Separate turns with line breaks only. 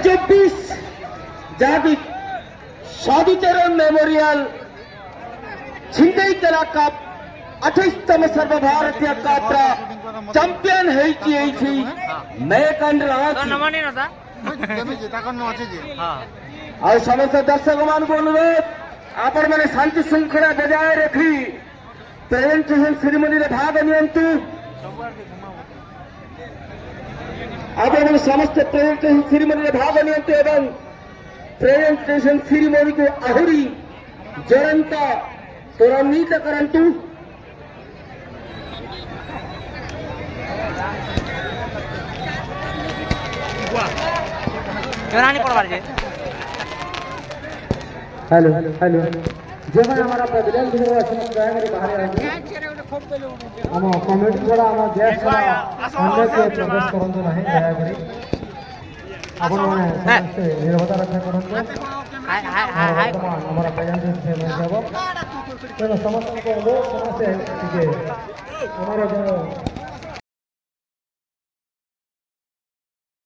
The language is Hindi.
2024 जाति साधुचरण मेमोरियल छिंदई कला कप 28तम सर्वभारतीय कप चैंपियन होती मेकंड और समस्त दर्शक मान को अनुरोध आपण मैंने शांति श्रृंखला बजाय रखी प्रेजेंटेशन सेरेमनी रे भाग नियंतु आपण मैंने समस्त प्रेजेंटेशन सेरेमनी रे भाग नियंतु एवं प्रेजेंटेशन सेरेमनी को आहुरी ज्वलंत त्वरान्वित करंतु हेलो हेलो जो भाई हमारा प्रेसिडेंट जो अशोक दयागरी बाहर आएंगे हम कमेटी द्वारा हम गैस द्वारा अंदर के प्रवेश करंतु नहीं दयागरी आपण माने समस्त निर्भरता रक्षा करंतु हमारा प्रेजेंटेशन से मैं जब तो समस्त को लोग समस्त है कि हमारा जो